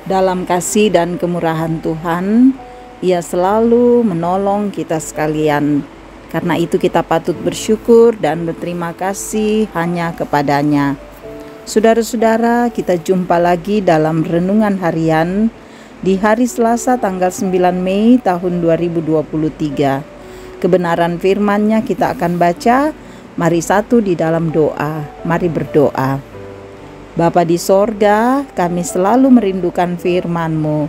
Dalam kasih dan kemurahan Tuhan, Ia selalu menolong kita sekalian. Karena itu kita patut bersyukur dan berterima kasih hanya kepada-Nya. Saudara-saudara, kita jumpa lagi dalam renungan harian di hari Selasa tanggal 9 Mei tahun 2023. Kebenaran firman-Nya kita akan baca. Mari satu di dalam doa. Mari berdoa. Bapa di sorga, kami selalu merindukan firman-Mu.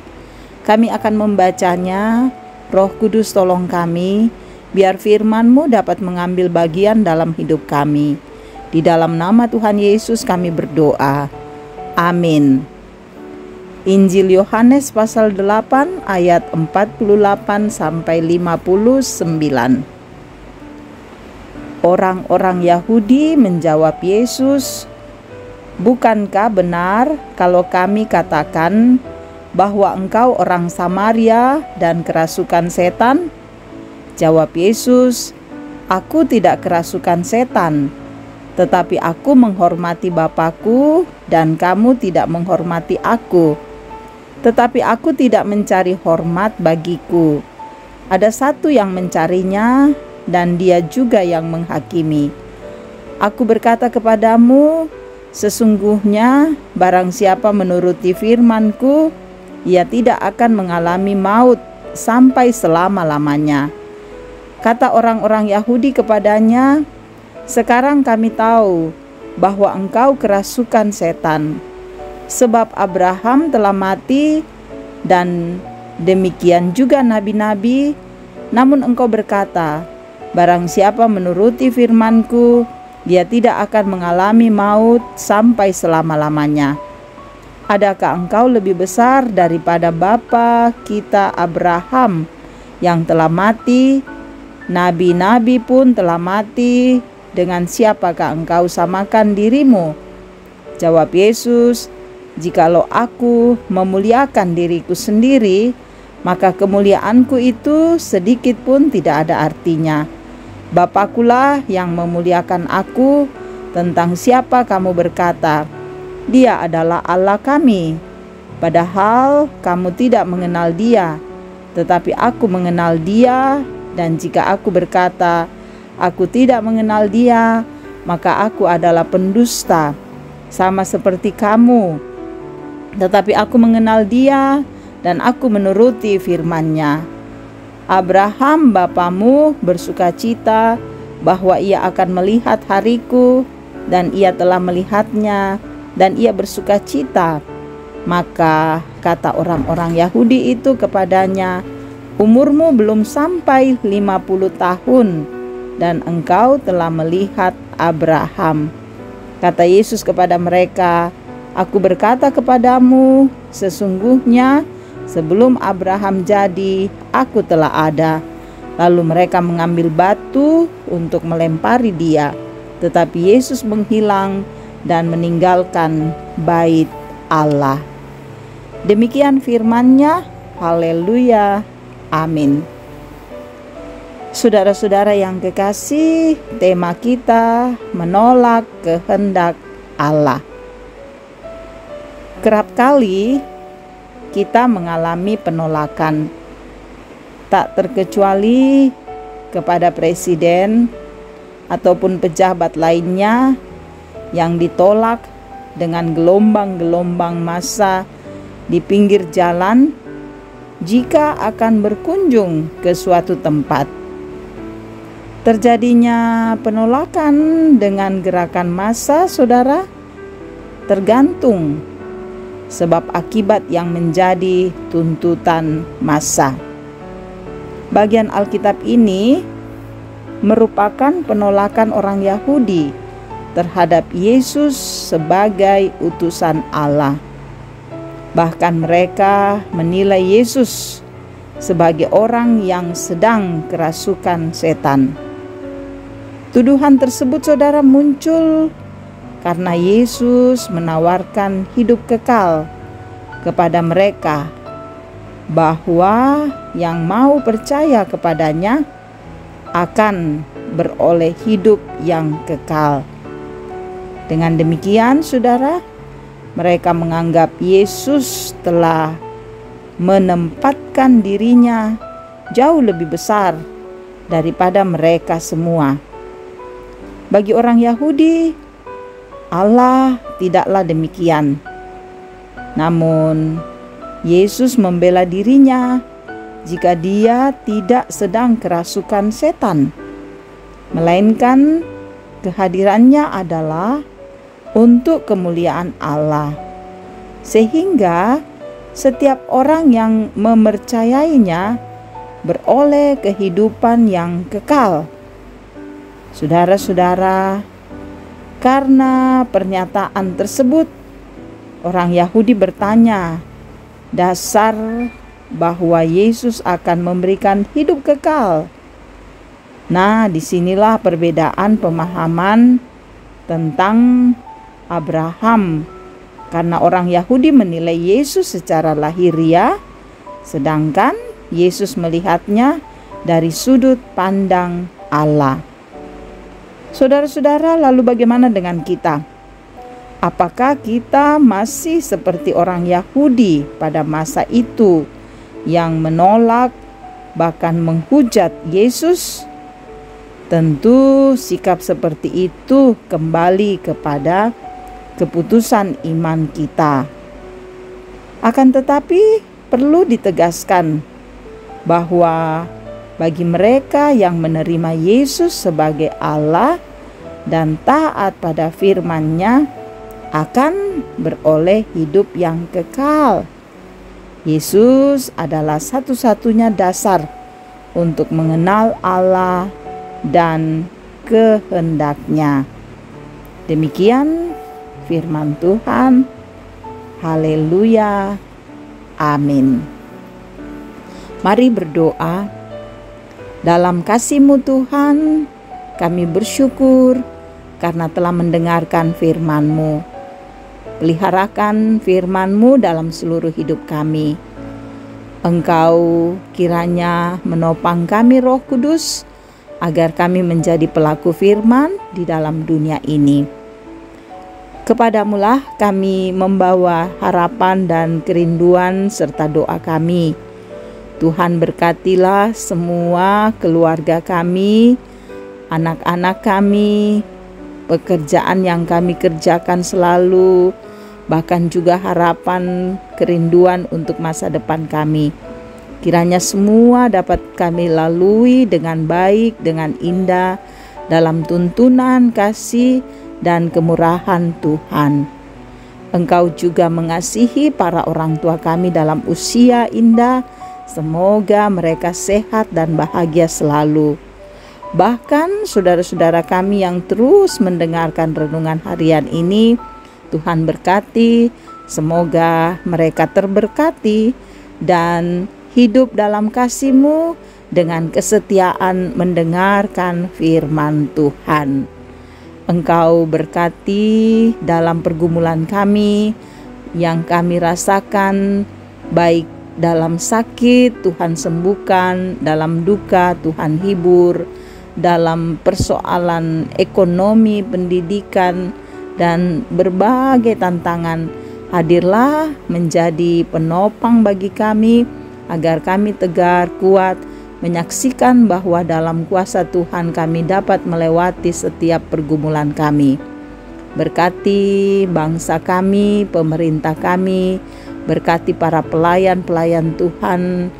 Kami akan membacanya. Roh Kudus tolong kami, biar firman-Mu dapat mengambil bagian dalam hidup kami. Di dalam nama Tuhan Yesus kami berdoa. Amin. Injil Yohanes pasal 8 ayat 48 sampai 59. Orang-orang Yahudi menjawab Yesus, "Bukankah benar kalau kami katakan bahwa engkau orang Samaria dan kerasukan setan?" Jawab Yesus, "Aku tidak kerasukan setan, tetapi aku menghormati Bapa-Ku dan kamu tidak menghormati aku. Tetapi aku tidak mencari hormat bagiku. Ada satu yang mencarinya dan Dia juga yang menghakimi. Aku berkata kepadamu, sesungguhnya barang siapa menuruti firman-Ku, ia tidak akan mengalami maut sampai selama-lamanya." Kata orang-orang Yahudi kepadanya, "Sekarang kami tahu bahwa engkau kerasukan setan. Sebab Abraham telah mati dan demikian juga nabi-nabi, namun engkau berkata, barang siapa menuruti firman-Ku, dia tidak akan mengalami maut sampai selama-lamanya. Adakah engkau lebih besar daripada bapa kita Abraham yang telah mati? Nabi-nabi pun telah mati. Dengan siapakah engkau samakan dirimu?" Jawab Yesus, "Jikalau aku memuliakan diriku sendiri, maka kemuliaanku itu sedikit pun tidak ada artinya. Bapa-Kulah yang memuliakan aku. Tentang siapa kamu berkata, Dia adalah Allah kami? Padahal kamu tidak mengenal Dia, tetapi aku mengenal Dia. Dan jika aku berkata, aku tidak mengenal Dia, maka aku adalah pendusta, sama seperti kamu. Tetapi aku mengenal Dia, dan aku menuruti firman-Nya. Abraham bapamu bersukacita bahwa ia akan melihat hariku, dan ia telah melihatnya, dan ia bersukacita." Maka kata orang-orang Yahudi itu kepadanya, "Umurmu belum sampai 50 tahun, dan engkau telah melihat Abraham." Kata Yesus kepada mereka, "Aku berkata kepadamu, sesungguhnya sebelum Abraham jadi, aku telah ada." Lalu mereka mengambil batu untuk melempari Dia, tetapi Yesus menghilang dan meninggalkan bait Allah. Demikian firman-Nya. Haleluya. Amin. Saudara-saudara yang kekasih, tema kita menolak kehendak Allah. Kerap kali kita mengalami penolakan, tak terkecuali kepada presiden ataupun pejabat lainnya yang ditolak dengan gelombang-gelombang massa di pinggir jalan jika akan berkunjung ke suatu tempat. Terjadinya penolakan dengan gerakan massa, saudara, tergantung sebab akibat yang menjadi tuntutan massa. Bagian Alkitab ini merupakan penolakan orang Yahudi terhadap Yesus sebagai utusan Allah. Bahkan mereka menilai Yesus sebagai orang yang sedang kerasukan setan. Tuduhan tersebut, saudara, muncul karena Yesus menawarkan hidup kekal kepada mereka, bahwa yang mau percaya kepadanya akan beroleh hidup yang kekal. Dengan demikian, saudara, Mereka menganggap Yesus telah menempatkan dirinya jauh lebih besar daripada mereka semua. Bagi orang Yahudi, Allah tidaklah demikian. Namun, Yesus membela dirinya jika dia tidak sedang kerasukan setan, melainkan kehadirannya adalah untuk kemuliaan Allah, sehingga setiap orang yang mempercayainya beroleh kehidupan yang kekal. Saudara-saudara, karena pernyataan tersebut, orang Yahudi bertanya dasar bahwa Yesus akan memberikan hidup kekal. Nah, disinilah perbedaan pemahaman tentang Abraham, karena orang Yahudi menilai Yesus secara lahiriah, sedangkan Yesus melihatnya dari sudut pandang Allah. Saudara-saudara, lalu bagaimana dengan kita? Apakah kita masih seperti orang Yahudi pada masa itu yang menolak bahkan menghujat Yesus? Tentu sikap seperti itu kembali kepada keputusan iman kita. Akan tetapi perlu ditegaskan bahwa bagi mereka yang menerima Yesus sebagai Allah dan taat pada firman-Nya akan beroleh hidup yang kekal. Yesus adalah satu-satunya dasar untuk mengenal Allah dan kehendak-Nya. Demikian firman Tuhan. Haleluya. Amin. Mari berdoa. Dalam kasih-Mu Tuhan, kami bersyukur karena telah mendengarkan firman-Mu. Peliharakan firman-Mu dalam seluruh hidup kami. Engkau kiranya menopang kami, Roh Kudus, agar kami menjadi pelaku firman di dalam dunia ini. Kepadamulah kami membawa harapan dan kerinduan serta doa kami. Tuhan, berkatilah semua keluarga kami, anak-anak kami, pekerjaan yang kami kerjakan selalu, bahkan juga harapan kerinduan untuk masa depan kami. Kiranya semua dapat kami lalui dengan baik, dengan indah, dalam tuntunan kasih dan kemurahan Tuhan. Engkau juga mengasihi para orang tua kami dalam usia indah. Semoga mereka sehat dan bahagia selalu. Bahkan saudara-saudara kami yang terus mendengarkan renungan harian ini, Tuhan berkati. Semoga mereka terberkati dan hidup dalam kasih-Mu dengan kesetiaan mendengarkan firman Tuhan. Engkau berkati dalam pergumulan kami yang kami rasakan, baik dalam sakit Tuhan sembuhkan, dalam duka Tuhan hibur, dalam persoalan ekonomi, pendidikan, dan berbagai tantangan. Hadirlah menjadi penopang bagi kami, agar kami tegar, kuat, menyaksikan bahwa dalam kuasa Tuhan kami dapat melewati setiap pergumulan kami. Berkati bangsa kami, pemerintah kami, berkati para pelayan-pelayan Tuhan,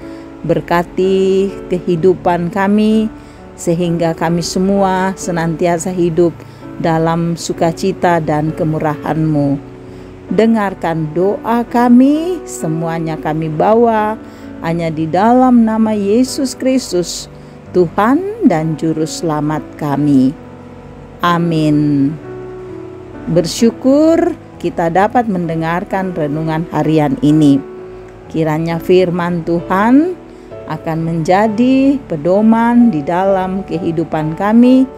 berkati kehidupan kami, sehingga kami semua senantiasa hidup dalam sukacita dan kemurahan-Mu. Dengarkan doa kami, semuanya kami bawa hanya di dalam nama Yesus Kristus, Tuhan dan Juru Selamat kami. Amin. Bersyukur kita dapat mendengarkan renungan harian ini. Kiranya firman Tuhan akan menjadi pedoman di dalam kehidupan kami,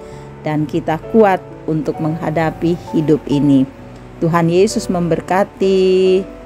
dan kita kuat untuk menghadapi hidup ini. Tuhan Yesus memberkati.